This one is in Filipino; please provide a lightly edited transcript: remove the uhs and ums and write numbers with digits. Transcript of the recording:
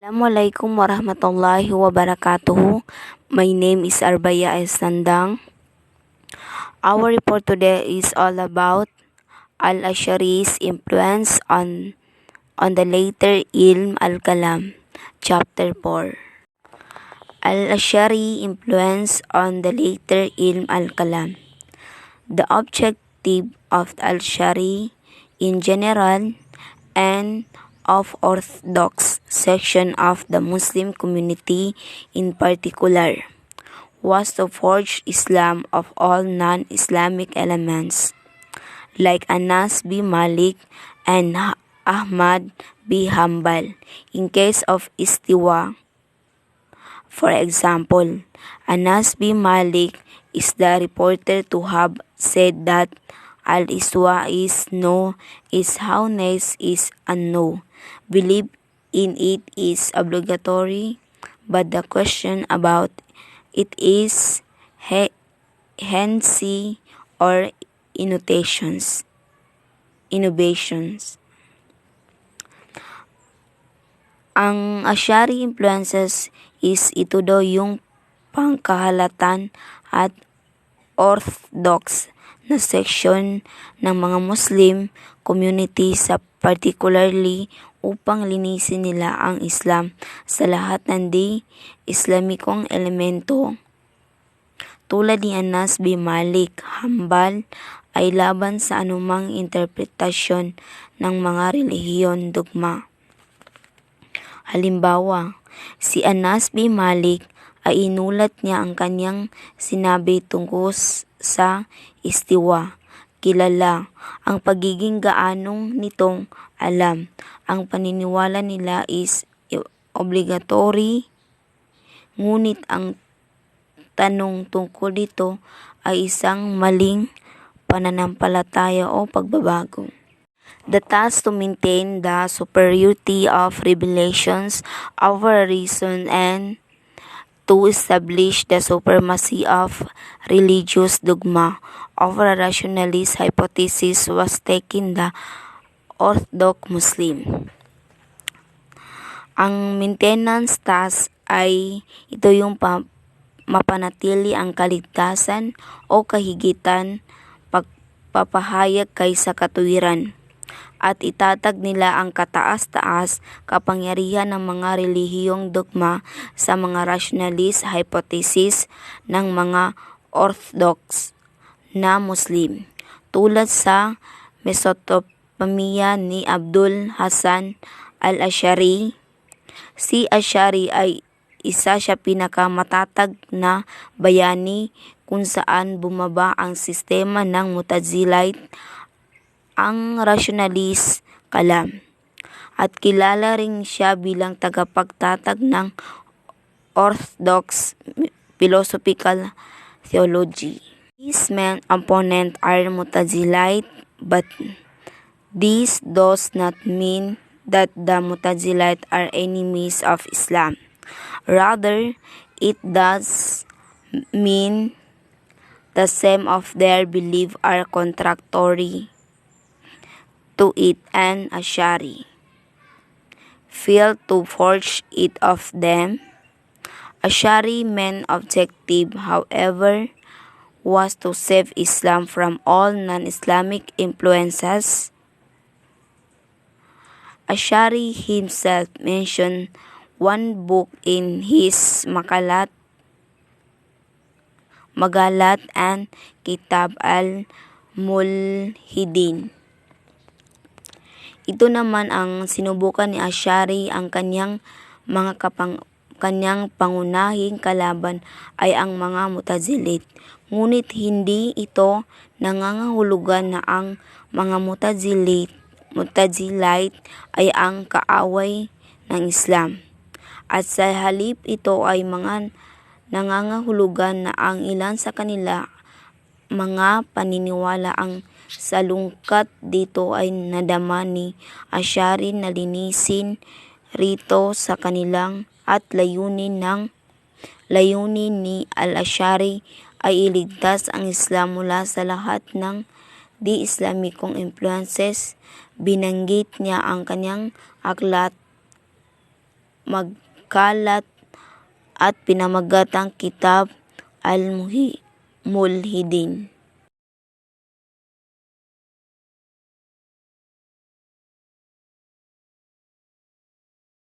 Assalamualaikum warahmatullahi wabarakatuh. My name is Arbaya Sandang. Our report today is all about Al-Ash'ari's influence on the later Ilm al-Kalam, Chapter 4. Al-Ash'ari influence on the later Ilm al-Kalam. The objective of Al-Ash'ari in general and of Orthodox section of the Muslim community in particular was to forge Islam of all non-Islamic elements, like Anas bin Malik and Ahmad bin Hanbal. In case of Istiwa, for example, Anas bin Malik is the reporter to have said that Al-Istiwa is howness is unknown. Belief in it is obligatory, but the question about it is heresy or innovations. Ang Ash'ari influences is ito daw yung pangkahalatan at orthodox na section ng mga Muslim community sa particularly upang linisin nila ang Islam sa lahat ng di-Islamikong elemento. Tulad ni Anas bin Malik, Hanbal ay laban sa anumang interpretasyon ng mga relihiyon dogma. Halimbawa, si Anas bin Malik ay inulat niya ang kanyang sinabi tungkol sa Istiwa. Kilala ang pagiging gaanong nitong alam. Ang paniniwala nila is obligatory, ngunit ang tanong tungkol dito ay isang maling pananampalataya o pagbabago. The task to maintain the superiority of revelations over reason and to establish the supremacy of religious dogma over a rationalist hypothesis was taken the Orthodox Muslim. Ang maintenance task ay ito yung mapanatili ang kaligtasan o kahigitan pagpapahayag kaysa katuwiran at itatag nila ang kataas-taas kapangyarihan ng mga relihiyong dogma sa mga rationalist hypothesis ng mga Orthodox na Muslim, tulad sa Mesopotamia ni Abdul Hasan al-Ash'ari. Si Ash'ari ay isa siya pinakamatatag na bayani kung saan bumaba ang sistema ng Mu'tazilite, ang rationalist kalam, at kilala rin siya bilang tagapagtatag ng Orthodox philosophical theology. These main opponents are Mu'tazilite, but this does not mean that the Mu'tazilite are enemies of Islam. Rather, it does mean the same of their belief are contradictory to it, and Ash'ari failed to forge it of them. Ash'ari main objective, however, was to save Islam from all non-Islamic influences. Ash'ari himself mentioned one book in his Magalat and Kitab al-Mulhidin. Ito naman ang sinubukan ni Ash'ari. Ang kanyang pangunahing kalaban ay ang mga Mu'tazilite. Ngunit hindi ito nangangahulugan na ang mga Mu'tazilite ay ang kaaway ng Islam. At sa halip ito ay mga nangangahulugan na ang ilan sa kanila mga paniniwala ang salungkat dito ay nadama ni Ash'ari na linisin rito sa kanilang at layunin ni Al-Ash'ari ay iligtas ang Islam mula sa lahat ng di-Islamikong influences. Binanggit niya ang kanyang aklat magkalat at pinamagatang Kitab al-Mulhidin.